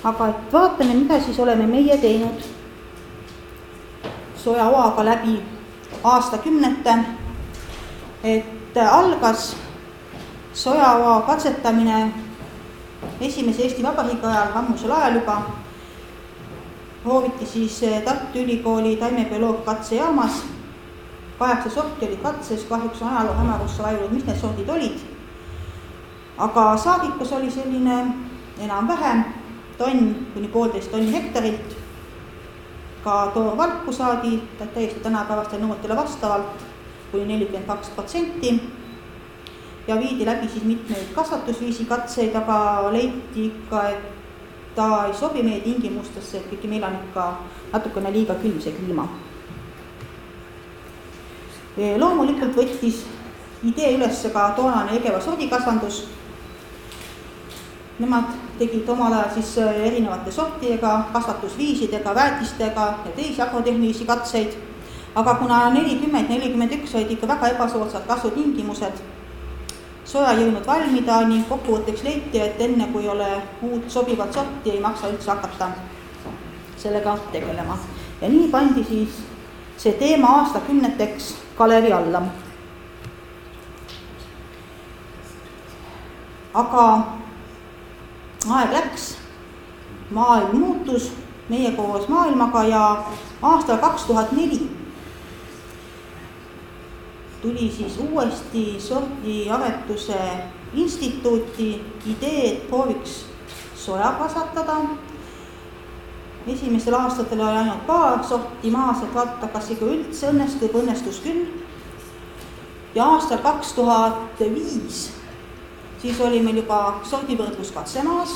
aga et vaatame, mida siis oleme meie teinud sojaoaga läbi aastakümnete. Et algas sojaoa katsetamine esimese Eesti Vabariigi ajal, ammusel ajal juba. Prooviti siis Tartu Ülikooli taimebioloogia katsejaamas. 8 sorti oli katses, kahjuks on ajaloo hämarusse vajunud, mis need sordid olid. Aga saagikus oli selline enam-vähem tonn kuni 1,5 tonni hektarilt. Ka toorvalku saadi täiesti tänapäevaste nõuetele vastavalt kuni 42%. Ja viidi läbi siis mitmeid kasvatusviisi katseid, aga leiti ikka, et ta ei sobi meie tingimustesse, et kõik meil on ikka natukene liiga külm see kliima. Loomulikult võttis idee üles ka toonane Egeva sordikasvandus. Nemad tegid omal ajal siis erinevate sortidega, kasvatusviisidega, väetistega ja teisi agrotehnilisi katseid. Aga kuna 40-41 olid ikka väga ebasoodsad kasvutingimused, soja ei jõudnud valmida ning kokkuvõtteks leiti, et enne kui ole uut sobivat sorti, ei maksa üldse hakata sellega tegelema. Ja nii pandi siis see teema aastakümneteks kalevi alla. Aga aeg läks, maailm muutus, meie koos maailmaga ja aastal 2004 tuli siis uuesti sordiaretuse instituuti idee, et prooviks soja kasvatada. Esimestel aastatel oli ainult paar sorti maas, et vaadata, kas ikka üldse õnnestus küll. Ja aastal 2005 siis oli meil juba sordivõrdlus katsemaas.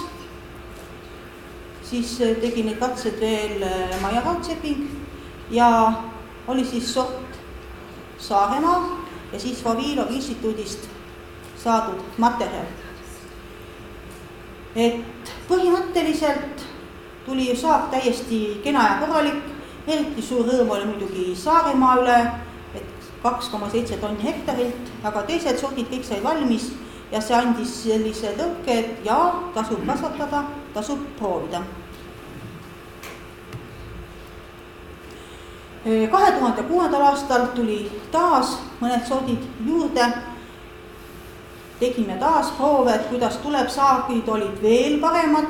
Siis tegi neid katsed veel Maia Raudseping ja oli siis sort Saaremaa ja siis Vavilov instituudist saadud materjal. Et põhimõtteliselt tuli ju saak täiesti kena ja korralik, eriti suur rõõm oli muidugi Saaremaa üle, et 2,7 tonni hektarilt, aga teised sordid kõik said valmis ja see andis sellise tõuke, et ja tasub kasvatada, tasub proovida. 2006. aastal tuli taas mõned sordid juurde. Tegime taas proove, et kuidas tuleb, saagid olid veel paremad.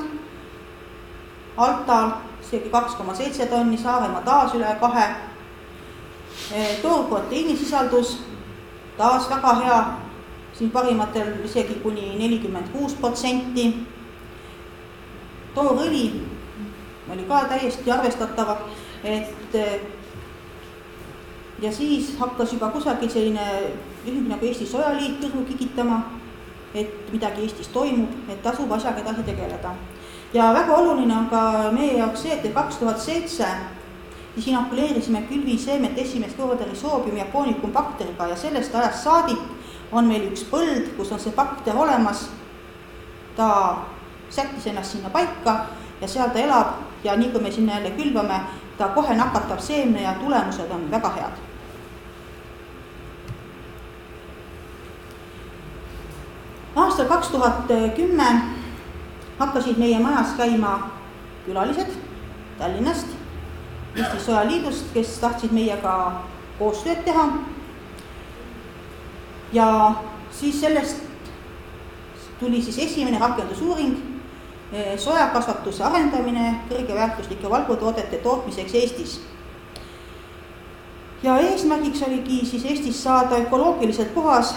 Altal isegi 2,7 tonni, Saaremaa taas üle 2. Toorproteiinisisaldus taas väga hea, siin parimatel isegi kuni 46%. Toorõli oli ka täiesti arvestatav, et ja siis hakkas juba kusagil selline ühing nagu Eesti Sojaliit kõrvu kikitama, et midagi Eestis toimub, et tasub asjaga edasi tegeleda. Ja väga oluline on ka meie jaoks see, et 2007 siis inokuleerisime külviseemet esimest korda Rhizobium japonicum bakteriga ja sellest ajast saadik on meil üks põld, kus on see bakter olemas. Ta sättis ennast sinna paika ja seal ta elab ja nii kui me sinna jälle külvame, ta kohe nakatab seemne ja tulemused on väga head. Aastal 2010 hakkasid meie majas käima külalised Tallinnast, Eesti Sojaliidust, kes tahtsid meiega koostööd teha. Ja siis sellest tuli siis esimene rakendusuuring, sojakasvatuse arendamine kõrgeväärtuslike valgutoodete tootmiseks Eestis. Ja eesmärgiks oligi siis Eestis saada ökoloogiliselt puhas,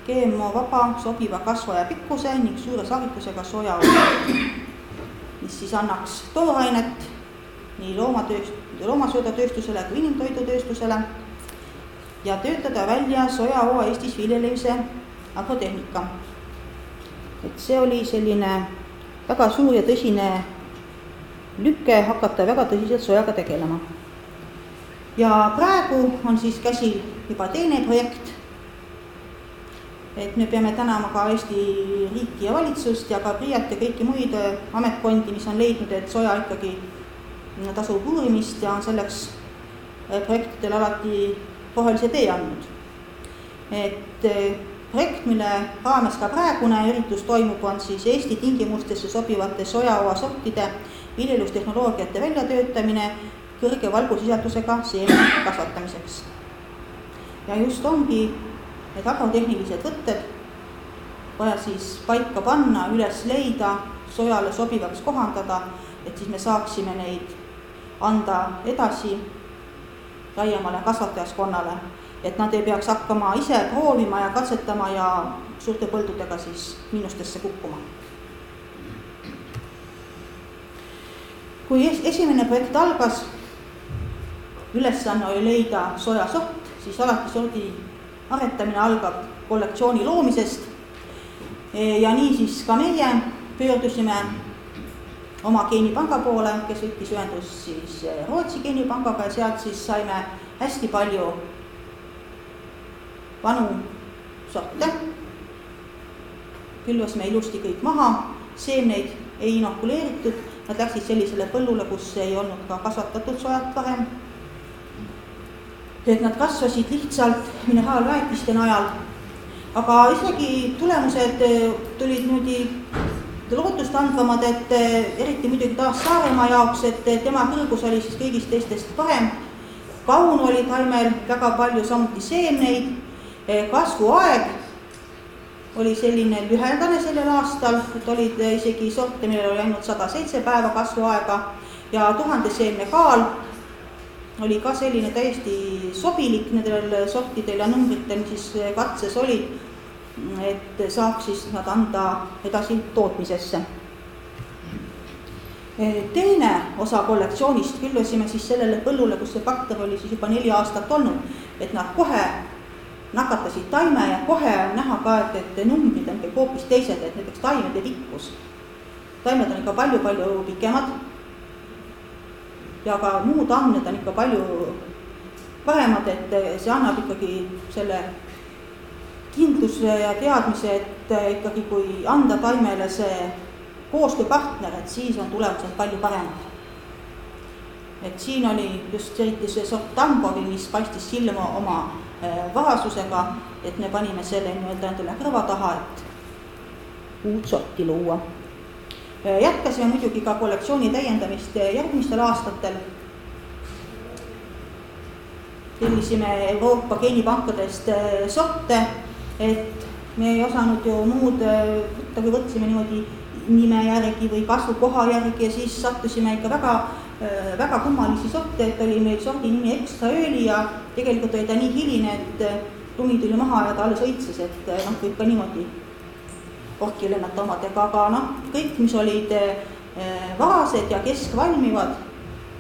GMO vaba, sobiva kasva ja pikkuse ning suure saagikusega sojaosa, mis siis annaks toorainet nii loomasöödatööstusele kui inimtoidutööstusele ja töötada välja sojaoa Eestis viljelemise agrotehnika. Et see oli selline väga suur ja tõsine lükke hakata väga tõsiselt sojaga tegelema. Ja praegu on siis käsil juba teine projekt, et me peame tänama ka Eesti riiki ja valitsust ja ka PRIAt ja kõiki muid ametkondi, mis on leidnud, et soja ikkagi tasub uurimist ja on selleks projektidel alati rohelise tee andnud. Et projekt, mille raames ka praegune üritus toimub, on siis Eesti tingimustesse sobivate sojaoa sortide viljelustehnoloogiate väljatöötamine kõrge valgusisaldusega seeme kasvatamiseks. Ja just ongi need agrotehnilised võtted vaja siis paika panna, üles leida, sojale sobivaks kohandada, et siis me saaksime neid anda edasi laiemale kasvatajaskonnale, et nad ei peaks hakkama ise proovima ja katsetama ja suurte põldudega siis miinustesse kukkuma. Kui esimene projekt algas, ülesanne oli leida sojasort, siis alati sordi aretamine algab kollektsiooni loomisest ja nii siis ka meie pöördusime oma geenipanga poole, kes võttis ühendus siis Rootsi geenipangaga ja sealt siis saime hästi palju vanu sorte. Külvasime ilusti kõik maha, seemneid ei inokuleeritud, nad läksid sellisele põllule, kus ei olnud ka kasvatatud sojat varem. Et nad kasvasid lihtsalt mineraalväetiste najal, aga isegi tulemused tulid niimoodi lootustandvamad, et eriti muidugi taas Saaremaa jaoks, et tema kõrgus oli siis kõigist teistest parem. Kaun oli taimel väga palju, samuti seemneid, kasvuaeg oli selline lühendane sellel aastal, et olid isegi sorte, millel oli ainult 107 päeva kasvuaega ja 1000 seemne kaal oli ka selline täiesti sobilik nendel sortidel ja numbritel, mis siis katses olid, et saaks siis nad anda edasi tootmisesse. Teine osa kollektsioonist külvasime siis sellele põllule, kus see bakter oli siis juba 4 aastat olnud, et nad kohe nakatasid taime ja kohe on näha ka, et numbrid on hoopis teised, et näiteks taimede pikkus. Taimed on ikka palju-palju pikemad ja ka muud andmed on ikka palju paremad, et see annab ikkagi selle kindluse ja teadmise, et ikkagi kui anda taimele see koostööpartner, et siis on tulemused palju paremad. Et siin oli just eriti see sort Tambovi, mis paistis silma oma vahasusega, et me panime selle endale kõrva taha, et uut sorti luua. Jätkasime muidugi ka kollektsiooni täiendamist järgmistel aastatel. Tellisime Euroopa geenipankadest sorte, et me ei osanud ju muud võtta, kui võtsime niimoodi nime järgi või kasvukoha järgi ja siis sattusime ikka väga kummalisi sorte, et oli meil sordi nimi Extra ööli ja tegelikult oli ta nii hiline, et lumi tuli maha ja ta alles õitses, et võib ka niimoodi orki lennata omadega, aga kõik, mis olid varased ja keskvalmivad,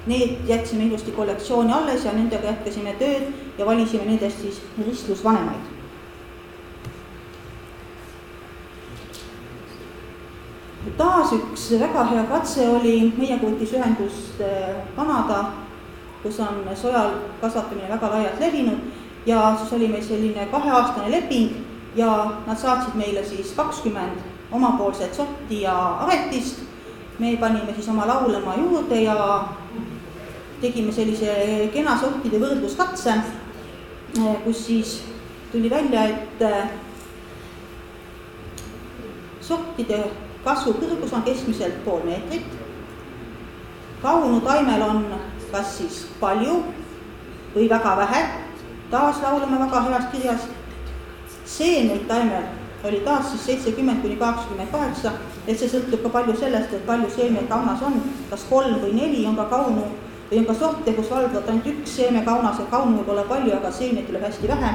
need jätsime ilusti kollektsiooni alles ja nendega jätkasime tööd ja valisime nendest siis ristlusvanemaid. Taas üks väga hea katse oli, meiega võttis ühendust Kanada, kus on sojal kasvatamine väga laialt levinud ja siis oli meil selline 2-aastane leping ja nad saatsid meile siis 20 omapoolset sorti ja aretist. Me panime siis oma laulema juurde ja tegime sellise kena sortide võrdluskatse, kus siis tuli välja, et sortide kasvu kõrgus on keskmiselt 0,5 meetrit. Kaunu taimel on kas siis palju või väga vähe, taas laulame väga heas kirjas. Seemneid taimel oli taas siis 70-28, et see sõltub ka palju sellest, et palju seemneid kaunas on, kas 3 või 4 on ka kaunu või on ka sorte, kus valdavad ainult 1 seeme kaunas ja kaunu võib olla palju, aga seemneid tuleb hästi vähe.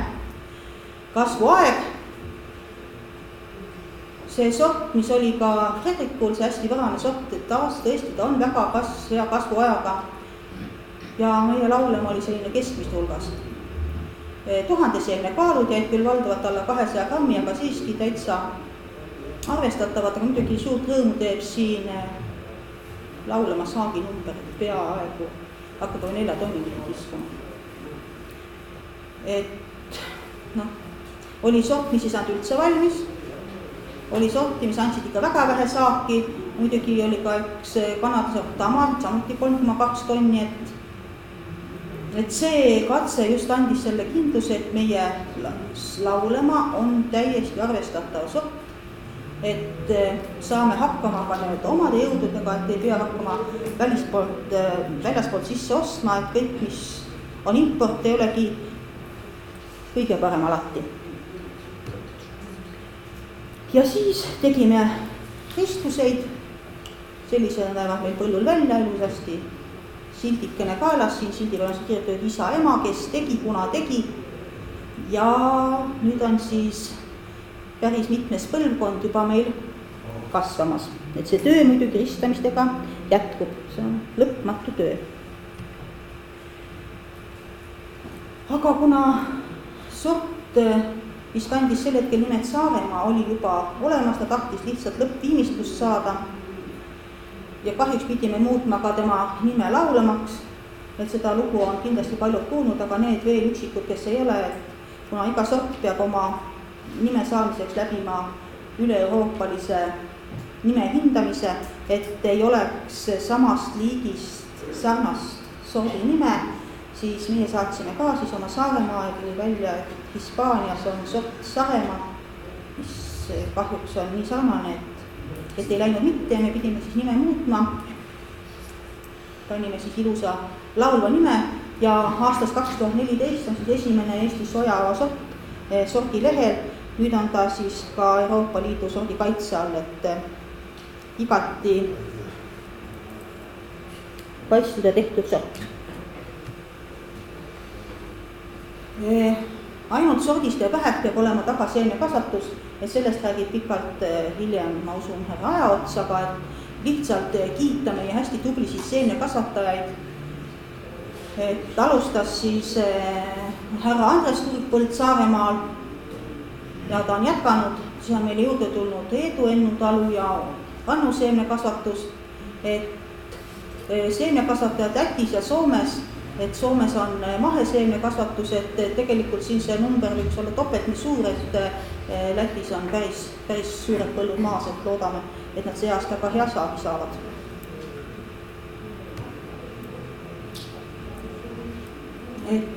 Kasvuaeg. See sort, mis oli ka Fredrikul, see hästi varane sort, et taas tõesti ta on väga hea kasvuajaga ja meie laulema oli selline keskmist hulgas. 1000 seemne kaalud jäid küll valdavalt alla 200 grammi, aga siiski täitsa arvestatavad, aga muidugi suurt rõõmu teeb siin laulema saagi number peaaegu hakkab 4 tonnini kiskuma. Et oli sort, mis ei saanud üldse valmis, oli sorti, mis andsid ikka väga vähe saaki, muidugi oli ka üks Kanada sort Tamar, samuti 3,2 tonni, et see katse just andis selle kindluse, et meie laulema on täiesti arvestatav sort, et saame hakkama ka nüüd omade jõududega, et ei pea hakkama väljaspoolt sisse ostma, et kõik, mis on import, ei olegi kõige parem alati. Ja siis tegime ristluseid, sellisena näevad meil põllul välja ilusasti, sildikene kaelas, siin sildi peal on kirjutatud isa, ema, kes tegi, kuna tegi. Ja nüüd on siis päris mitmes põlvkond juba meil kasvamas. Et see töö muidugi ristamistega jätkub, see on lõpmatu töö. Aga kuna sort, mis kandis sel hetkel nimed Saaremaa, oli juba olemas, ta tahtis lihtsalt lõppviimistlust saada ja kahjuks pidime muutma ka tema nime laulamaks, et seda lugu on kindlasti paljud kuulnud, aga need veel üksikud, kes ei ole, et kuna iga sort peab oma nime saamiseks läbima üle-euroopalise nime hindamise, et ei oleks samast liigist sarnast sordi nime, siis meie saatsime ka siis oma Saaremaa ja tuli välja, et Hispaanias on sort Saaremaa, mis kahjuks on nii sarnane, et ei läinud mitte ja me pidime siis nime muutma. Panime siis ilusa laulva nime ja aastast 2014 on siis esimene Eesti sojaava sordi lehel. Nüüd on ta siis ka Euroopa Liidu sordi kaitse all, et igati kaitstud ja tehtud sort. Ainult sordist ja vähek peab olema tagaseemnekasvatus, et sellest räägib pikalt hiljem, ma usun, härra Ajaots, aga et lihtsalt kiita meie hästi tublisid seemnekasvatajaid. Et alustas siis härra Andres Turgpõld Saaremaal ja ta on jätkanud, siis on meile juurde tulnud Eedu Ennu talu ja Annu seemnekasvatus, et seemnekasvatajad Lätis ja Soomes, et Soomes on maheseemnekasvatus, et tegelikult siin see number võiks olla topelt nii suur, et Lätis on päris suured põllud maas, et loodame, et nad see aasta ka hea saagi saavad. Et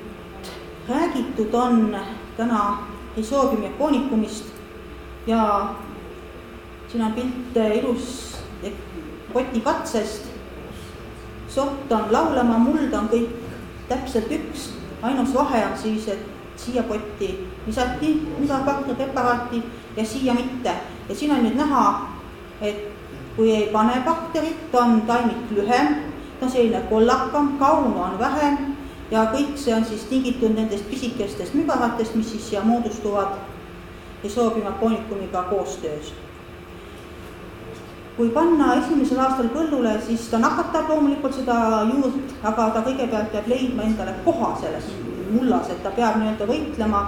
räägitud on täna Rhizobium japonicumist ja siin on pilt ilus poti katsest. Sort on laulama, muld on kõik täpselt üks, ainus vahe on siis, et siia potti lisati bakteripreparaati ja siia mitte. Ja siin on nüüd näha, et kui ei pane bakterit, on taimik lühem, ta on selline kollakam, kaunu on vähem ja kõik see on siis tingitud nendest pisikestest mügaratest, mis siis siia moodustuvad Rhizobium japonicumiga koostöös. Kui panna esimesel aastal põllule, siis ta nakatab loomulikult seda juurt, aga ta kõigepealt peab leidma endale koha selles mullas, et ta peab nii-öelda võitlema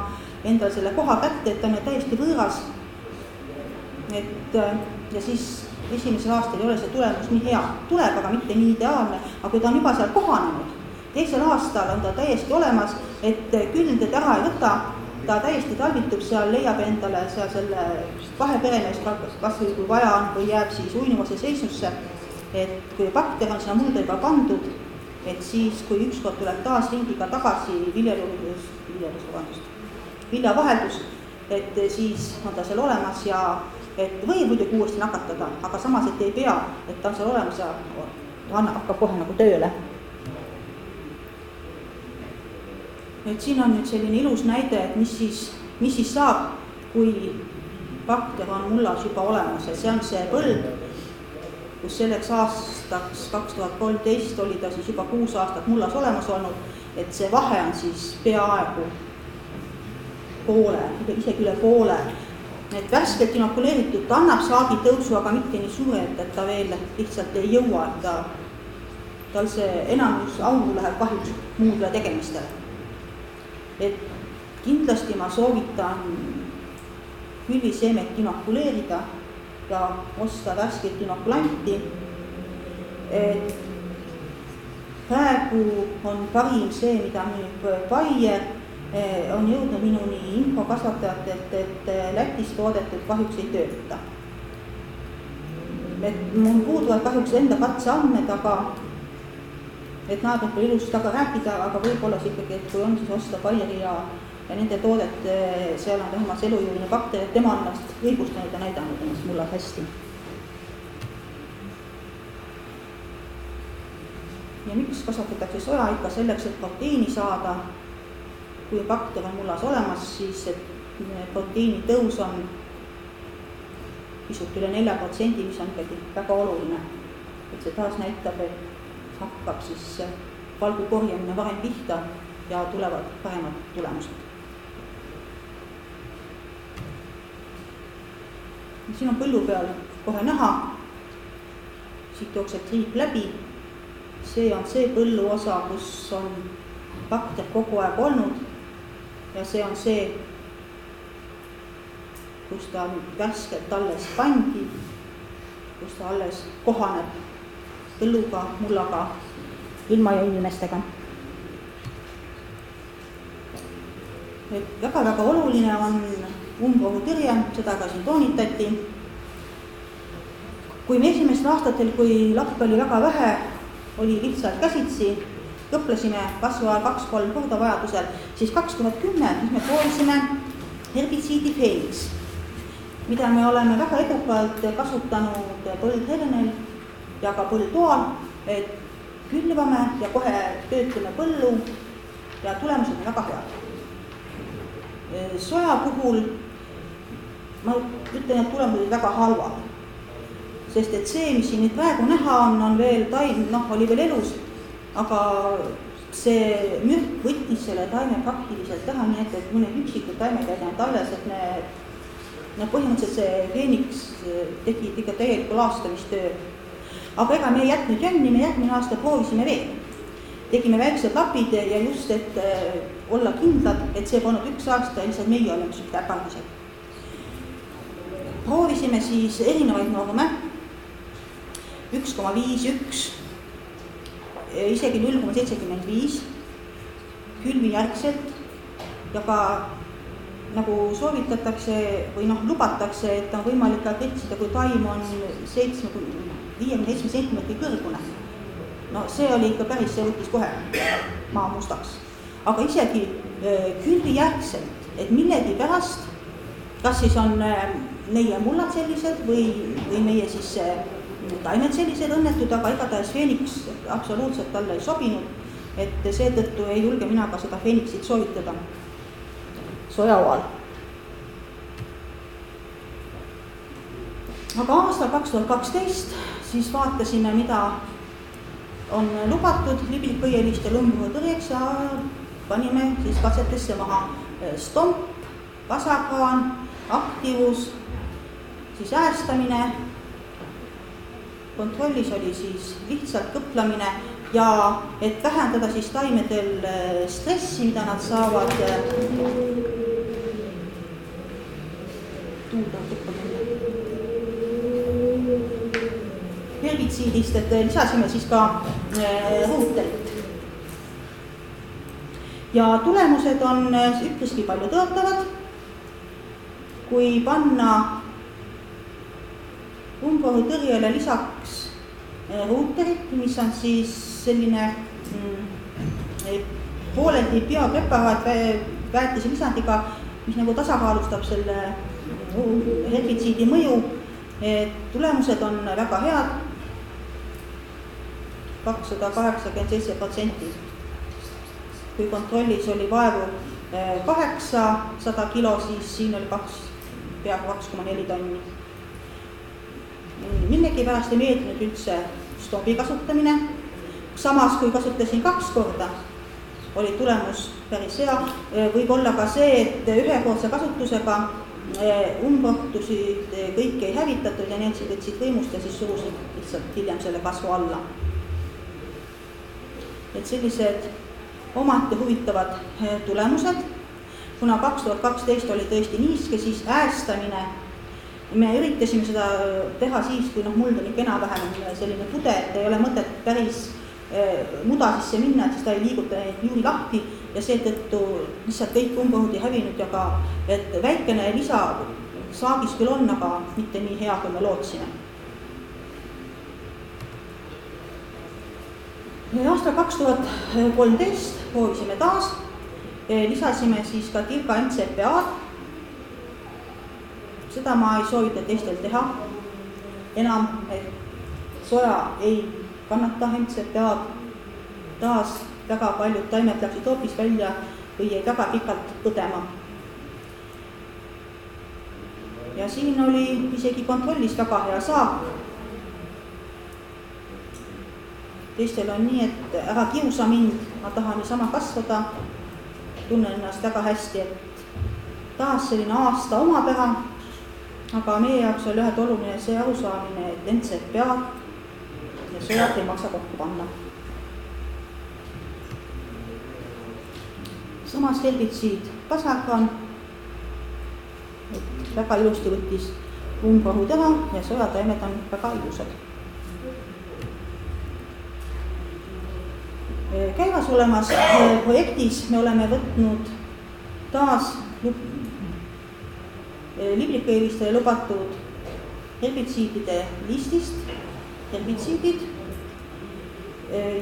endale selle koha kätte, et ta on täiesti võõras. Ja siis esimesel aastal ei ole see tulemus nii hea. Tuleb, aga mitte nii ideaalne, aga kui ta on juba seal kohanenud, teisel aastal on ta täiesti olemas, et külm teda ära ei võta, ta täiesti talvitub seal, leiab endale seal selle vaheperemees, kas või kui vaja on, või jääb siis uinuvasse seisusse, et kui bakter on sinna mulda juba pandud, et siis, kui ükskord tuleb taas ringiga tagasi viljavaheldus, et siis on ta seal olemas ja et võib muidugi uuesti nakatada, aga samas, et ei pea, et ta on seal olemas ja hakkab kohe nagu tööle. Et siin on nüüd selline ilus näide, et mis siis saab, kui bakter on mullas juba olemas. Ja see on see põld, kus selleks aastaks 2013 oli ta siis juba 6 aastat mullas olemas olnud, et see vahe on siis peaaegu poole, isegi üle poole. Et värskelt inokuleeritud ta annab saagi tõusu, aga mitte nii suure, et ta veel lihtsalt ei jõua, et tal see enamus auru läheb kahjuks muudele tegemistele. Et kindlasti ma soovitan külviseemet inokuleerida ja osta värsket inokulanti. Praegu on parim see, mida müüb Bayer, on jõudnud minuni info kasvatajatelt, et Lätis toodetud kahjuks ei tööta. Et mul puuduvad kahjuks enda katseandmed, aga et naabrid pole ilusust taga rääkida, aga võib-olla ikkagi, et kui on, siis osta Bayeri ja ja nende toodet, seal on vähemalt elujuuline bakter, tema on ennast õigustanud ja näidanud ennast mullad hästi. Ja miks kasvatatakse soja ikka selleks, et proteiini saada? Kui bakter on mullas olemas, siis proteiini tõus on pisut üle 4%, mis on ikkagi väga oluline. Et see taas näitab, et hakkab siis valgu korjamine varem pihta ja tulevad paremad tulemused. Siin on põllu peal kohe näha, siit jookseb triip läbi. See on see põllu osa, kus on bakter kogu aeg olnud ja see on see, kus ta värskelt alles pandi, kus ta alles kohaneb põlluga, mullaga, ilma ja inimestega. Väga-väga oluline on umbrohutõrje, seda ka siin toonitati. Kui me esimestel aastatel, kui lappe oli väga vähe, oli lihtsalt käsitsi, kõplesime kasvuajal 2-3 korda vajadusel, siis 2010 me proovisime herbitsiidi Phoenix, mida me oleme väga edukalt kasutanud põldhernel ja ka põldtoal, et külvame ja kohe töötleme põllu ja tulemused on väga head. Soja puhul ma ütlen, et tulemused olid väga halvad, sest et see, mis siin nüüd praegu näha on veel taim, oli veel elus, aga see mürk võttis selle taime praktiliselt teha, nii et mõned üksikud taimed jäid ainult alles, et põhimõtteliselt see Phoenix tegi ikka täielikku laastamistöö. Aga ega me ei jätnud jänni, me järgmine aasta proovisime veel. Tegime väiksed lapid ja just, et olla kindlad, et see polnud 1 aasta, lihtsalt meie oleme sütte äpardused. Proovisime siis erinevaid norme, 1,5, 1, isegi 0,75 külvijärgselt ja ka nagu soovitatakse või lubatakse, et on võimalik ka kõtsida, kui taim on 57 sentimeetri kõrgune. See oli ikka päris, see võttis kohe maa mustaks. Aga isegi külvijärgselt, et millegi pärast, kas siis on meie mullad sellised või meie siis taimed sellised õnnetud, aga igatahes Phoenix absoluutselt talle ei sobinud, et seetõttu ei julge mina ka seda Phoenixit soovitada sojaoal. Aga aastal 2012 siis vaatasime, mida on lubatud liblikõielistel umbrohutõrjeks ja panime siis katsetesse maha stomp, kasakaan, aktivus, siis äästamine. Kontrollis oli siis lihtsalt kõplamine ja et vähendada siis taimedel stressi, mida nad saavad herbitsiidist, et lisasime siis ka ruuterit. Ja tulemused on üpriski palju tõotavad. Kui panna umbrohutõrjele lisaks ruuterit, mis on siis selline pooleldi biopreparaat väetise lisandiga, mis nagu tasakaalustab selle herbitsiidi mõju. Tulemused on väga head, 287%. Kui kontrollis oli vaevu 800 kilo, siis siin oli peaaegu 2,4 tonni. Millegi pärast ei meeldinud üldse stompi kasutamine. Samas, kui kasutasin 2 korda, oli tulemus päris hea. Võib olla ka see, et ühekordse kasutusega umbrohtusid kõik ei hävitatud ja need võtsid võimust ja siis surusid lihtsalt hiljem selle kasvu alla. Et sellised omati huvitavad tulemused. Kuna 2012 oli tõesti niiske, siis äästamine. Me üritasime seda teha siis, kui muld on ikka enam-vähem selline pude, et ei ole mõtet päris muda sisse minna, et siis ta ei liiguta neid juuri lahti ja seetõttu lihtsalt kõik umbrohud ei hävinud ja ka, et väikene lisa saagis küll on, aga mitte nii hea, kui me lootsime. Aastal 2013 proovisime taas lisasime siis ka tilga NCPA-d. Seda ma ei soovita teistel teha enam, et soja ei kannata NCPA-d. Taas väga paljud taimed läksid hoopis välja või jäid väga pikalt põdema. Ja siin oli isegi kontrollis väga hea saak. Teistel on nii, et ära kiusa mind, ma tahan niisama kasvada, tunnen ennast väga hästi, et taas selline aasta omapära, aga meie jaoks oli ühed oluline see arusaamine, et NCPA ja sojad ei maksa kokku panna. Samas herbitsiid pasargan, et väga ilusti võttis umbrohu teha ja sojataimed on väga ilusad. Käivas olemas projektis me oleme võtnud taas liblikõilistele lubatud herbitsiidide listist herbitsiidid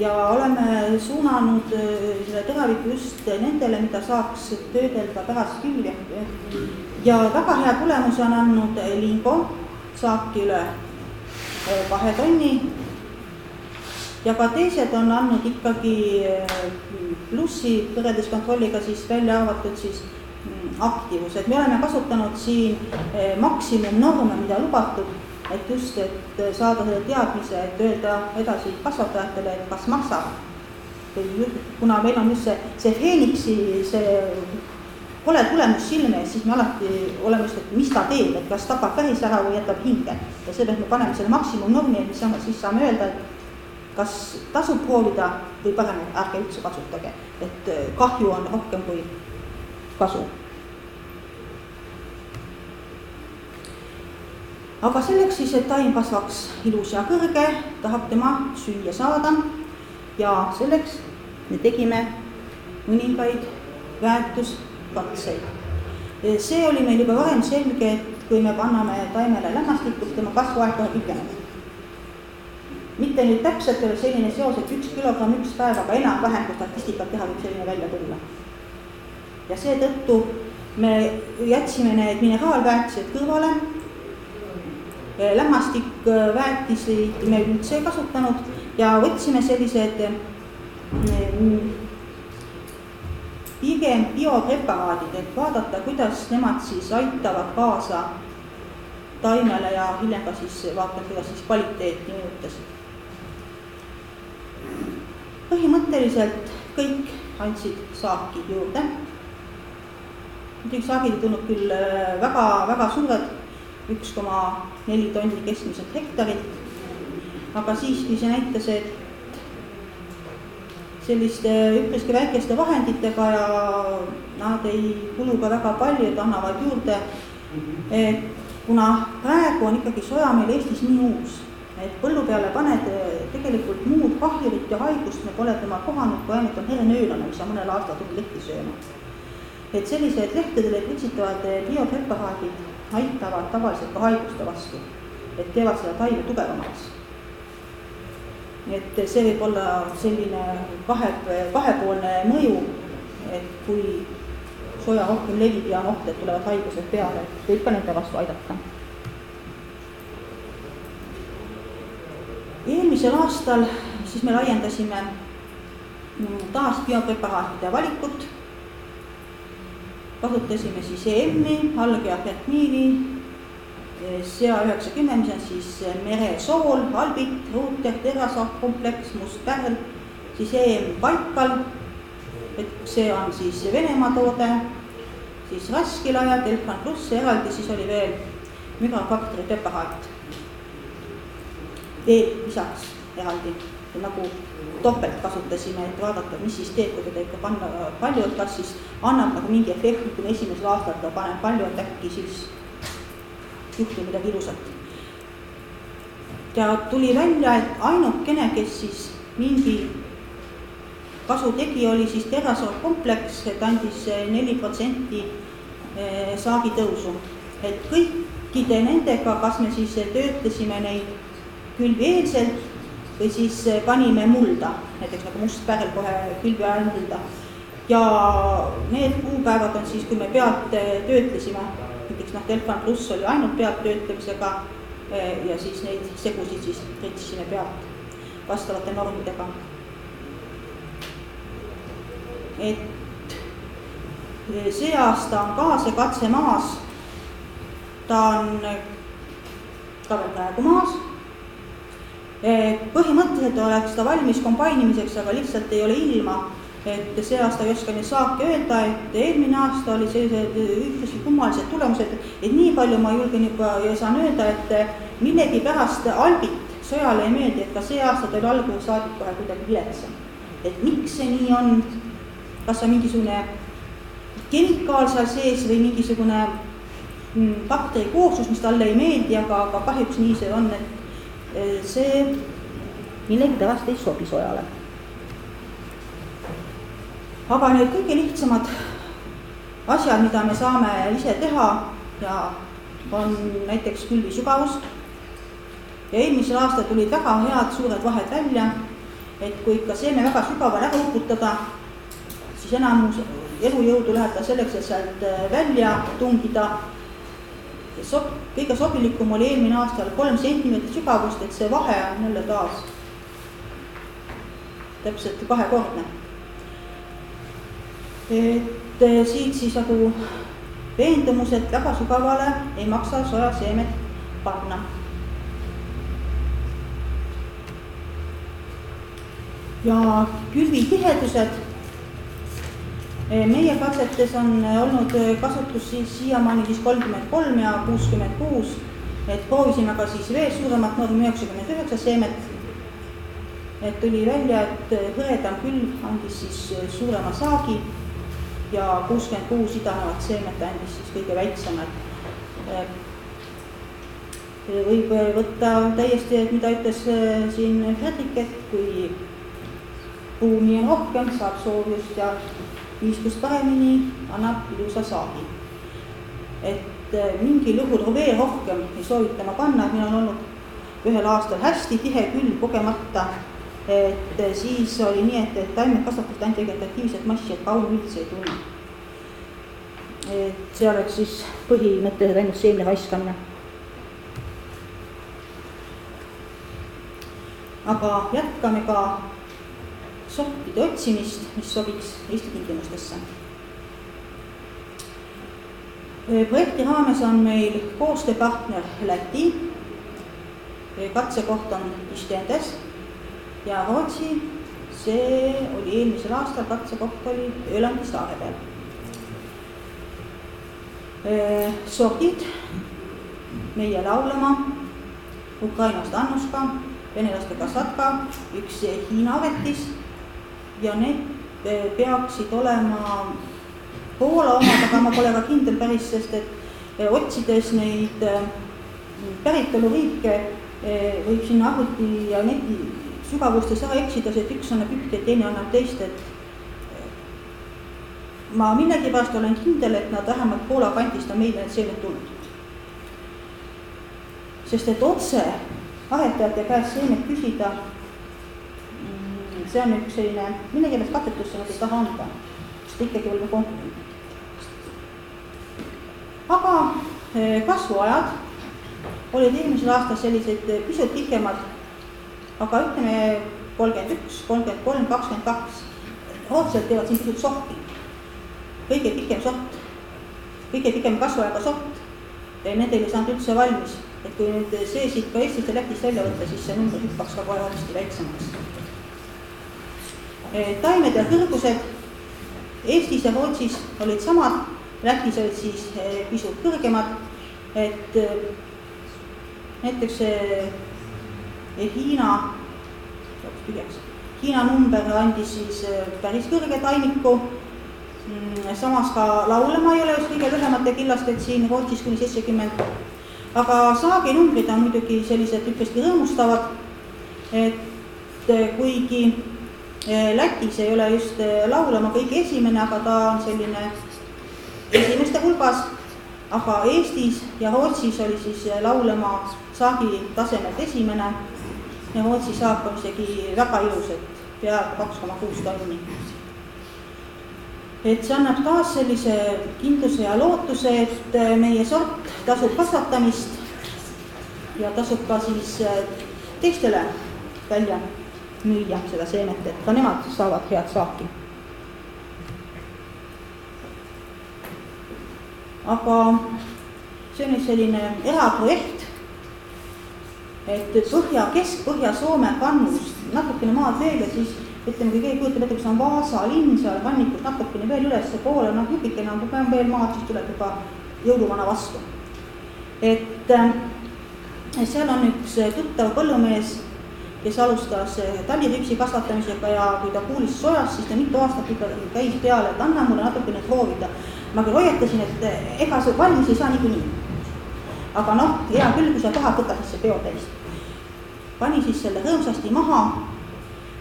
ja oleme suunanud selle teraviku just nendele, mida saaks töödelda pärast külje. Ja väga hea tulemuse on andnud lingo, saaki üle 2 tonni. Ja ka teised on andnud ikkagi plussi võrreldes kontrolliga siis välja arvatud siis aktiivus. Et me oleme kasutanud siin maksimumnorme, mida lubatud, et just, et saada selle teadmise, et öelda edasi kasvatajatele, et kas maksab. Kuna meil on just see Phoenixi, see kole tulemus silme, siis me alati oleme just, et mis ta teeb, et kas tapab päris ära või jätab hinge. Ja sellest me paneme selle maksimumnormi, mis siis saame öelda, et kas tasub proovida või parem ärge üldse kasutage, et kahju on rohkem kui kasu. Aga selleks siis, et taim kasvaks ilus ja kõrge, tahab tema süüa saada ja selleks me tegime mõningaid väärtuskatseid. See oli meil juba varem selge, et kui me anname taimele lämmastikust, tema kasvuaeg kohe pikeneb. Mitte nüüd täpselt oli selline seos, et 1 kilogramm 1 päev, aga enam-vähem, kui statistikat teha, võib selline välja tulla. Ja seetõttu me jätsime need mineraalväärtused kõrvale. Lämmastikväärtusid me üldse kasutanud ja võtsime sellised pigem biopreparaadid, et vaadata, kuidas nemad siis aitavad kaasa taimele ja hiljem ka siis vaatame, kuidas siis kvaliteeti mõjutasid. Põhimõtteliselt kõik andsid saaki juurde. Muidugi saagid ei tulnud küll väga suured, 1,4 tonni keskmiselt hektarilt, aga siiski see näitas, et selliste üpriski väikeste vahenditega ja nad ei kulu ka väga palju, et annavad juurde, et kuna praegu on ikkagi soja meil Eestis nii uus, et põllu peale paned tegelikult muud kahjurit ja haigust me pole tema kohanud, kui ainult on herenöölane, mis on mõnel aastal tulnud lehti sööma. Et sellised lehtedele pritsitavad biopreparaadid aitavad tavaliselt ka haiguste vastu, et teevad seda taimu tugevamaks. Et see võib olla selline kahepoolne mõju, et kui soja rohkem levib ja on oht, et tulevad haigused peale, et võib ka nende vastu aidata. Eelmisel aastal siis me laiendasime taas biopreparaatide valikut. Kasutasime siis EM-i, algeafetniili, SEA90, mis on siis meresool, albit, ruuter, terasakompleks, must pärl, siis EM Baikal, et see on siis Venemaa toode, siis Raskilaja, Delfan Plus, eraldi siis oli veel mügrafaktori preparaat. Veel lisaks eraldi, nagu topelt kasutasime, et vaadata, mis siis teeb, kui teda ikka panna palju, et kas siis annab nagu mingi efekt, kui esimesel aastal ta paneb palju, et äkki siis juhtub midagi ilusat. Ja tuli välja, et ainukene, kes siis mingi kasu tegi, oli siis terasakompleks, et andis 4% saagi tõusu. Et kõikide nendega, kas me siis töötasime neid külvieelselt või siis panime mulda, näiteks nagu must pärl kohe külvi ajal mulda. ja need kuupäevad on siis, kui me pealt töötlesime, näiteks Delfan Plus oli ainult pealt töötlemisega ja siis neid segusid siis ritsisime pealt vastavate normidega. Et see aasta on ka see katse maas, ta on ka veel praegu maas. Põhimõtteliselt oleks ta valmis kombainimiseks, aga lihtsalt ei ole ilma, et see aasta ei oska neid saake öelda, et eelmine aasta oli sellised ühtlusi kummalised tulemused, et nii palju ma julgen juba ja saan öelda, et millegi pärast Albit Sojale ei meeldi, et ka see aasta ta oli alguses saadik kohe kuidagi viletsam. Et miks see nii on, kas on mingisugune kemikaal seal sees või mingisugune bakteri koossus, mis talle ei meeldi, aga kahjuks nii see on, et see millegi pärast ei sobi Sojale. Aga need kõige lihtsamad asjad, mida me saame ise teha ja on näiteks külvi sügavus. Ja eelmisel aastal tulid väga head suured vahed välja, et kui ikka seeme väga sügavale ära uputada, siis enamus elujõudu läheb ta selleks, et sealt välja tungida. Kõige sobilikum oli eelmine aastal 3 sentimeetrit sügavust, et see vahe on jälle taas täpselt 2-kordne. Et siit siis nagu veendumus, et väga sügavale ei maksa sojaseemet panna. Ja külvi tihedused. Meie katsetes on olnud kasutus siis siiamaani siis 33 ja 66, et proovisime ka siis veel suuremat normi 99 seemet. Et tuli välja, et hõredam külv andis siis suurema saagi ja 66 idanevat seemet andis siis kõige väiksemad. Võib võtta täiesti, et mida ütles siin Fredrik, et kui ruumi on rohkem, saab soojust ja viiskust paremini, annab ilusa saagi. Et mingil juhul veel rohkem ei soovitama panna, et meil on olnud ühel aastal hästi tihe külv kogemata, et siis oli nii, et taimed kasvatasid ainult vegetatiivset massi, et kaun üldse ei tulnud. Et see oleks siis põhimõtteliselt ainult seemne raiskamine. Aga jätkame ka sortide otsimist, mis sobiks Eesti tingimustesse. Projekti raames on meil koostööpartner Läti, katsekoht on Istendes ja Rootsi, see oli eelmisel aastal, katsekoht oli Ölandi saare peal. Sordid, meie Laulamaa, Ukrainast Annuska, venelaste Kasatka, üks Hiina Avetis ja need peaksid olema Poola omad, aga ma pole ka kindel päris, sest et otsides neid päritoluriike võib sinna arvuti ja neti sügavustes ära eksides, et üks annab ühte ja teine annab teist, et ma millegipärast olen kindel, et nad vähemalt Poola kantist on meile need seemed tulnud. Sest et otse aretajate käest seemed küsida, see on üks selline, millegipärast katsetusse nad ei taha anda, sest ikkagi oleme konkurendid. Aga kasvuajad olid eelmisel aastal sellised pisut pikemad, aga ütleme 31, 33, 22. Rootsalt teevad siin pisut sorti. Kõige pikem sort, kõige pikem kasvuajaga sort, nendel ei saanud üldse valmis. Et kui nüüd see siit ka Eestist ja Lätist välja võtta, siis see number hüppaks ka kohe hoopis väiksemaks. Taimed ja kõrgused Eestis ja Rootsis olid samad, Lätis olid siis pisut kõrgemad, et näiteks Hiina number andis siis päris kõrge taimiku, samas ka Laulamaa ei ole just kõige lühemate killasted siin Rootsis kuni 70, aga saagi numbrid on muidugi sellised üpreski rõõmustavad, et kuigi Lätis ei ole just Laulamaa kõige esimene, aga ta on selline esimeste hulgas, aga Eestis ja Rootsis oli siis Laulamaa saagi tasemelt esimene ja Rootsi saak on isegi väga ilus, et peaaegu 2,6 tonni. et see annab taas sellise kindluse ja lootuse, et meie sort tasub kasvatamist ja tasub ka siis teistele välja müüa seda seemet, et ka nemad saavad head saaki. Aga see on selline eraprojekt, et Kesk-Põhja-Soome kannust natukene maad veel ja siis ütleme, kui keegi kujutab ette, kus on Vaasa linn seal kannikult natukene veel ülesse poole, jupikene on veel maad, siis tuleb juba jõuluvana vastu. Et seal on üks tuttav põllumees, kes alustas tallirüpsi kasvatamisega ja kui ta kuulis sojast, siis ta mitu aastat ikka käis peale, et anna mulle natukene proovida. Ma küll hoiatasin, et ega see valmis ei saa niikuinii. Aga hea küll, kui sa tahad, võta siis see peo täis. Pani siis selle rõõmsasti maha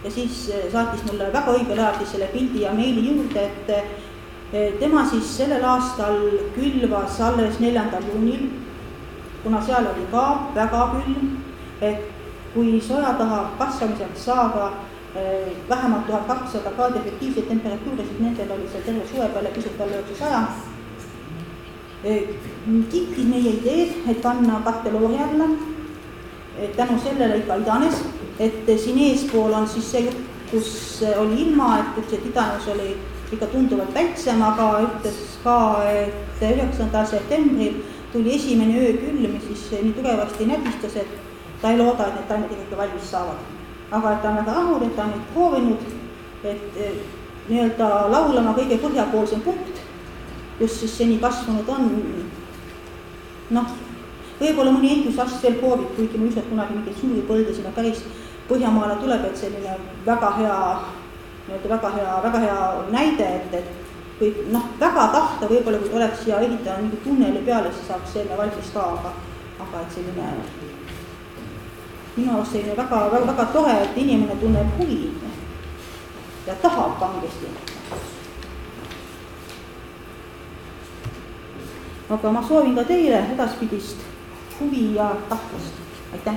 ja siis saatis mulle väga õigel ajal siis selle pildi ja meili juurde, et tema siis sellel aastal külvas alles 4. juunil, kuna seal oli ka väga külm, et kui soja tahab kasvamiseks saada vähemalt 1200 kraadi efektiivseid temperatuuri, siis nendel oli see terve suve peale pisut alla 900. Kiitis meie ideed, et panna katteloori alla, tänu sellele ikka idanes, et siin eespool on siis see jutt, kus oli ilma, et üks idanus oli ikka tunduvalt väiksem, aga ütles ka, et 9. septembril tuli esimene öökülm, mis siis nii tugevasti näbistas, et ta ei looda, et need taimed ikka valmis saavad. Aga et ta on väga rahul, et ta on nüüd proovinud, et nii-öelda laulama kõige põhjapoolsem punkt, just siis seni kasvanud on. Võib-olla mõni entusiast veel proovib, kuigi ma ükskord kunagi mingeid suuri põlde sinna päris Põhjamaale tuleb, et selline väga hea näide, et kui väga tahta, võib-olla kui oleks siia ehitada mingi tunneli peale, siis saaks selle valmis ka, aga et selline minu arust selline väga tore, et inimene tunneb huvi ja tahab kangesti. Aga ma soovin ka teile edaspidist huvi ja tahtmist. Aitäh!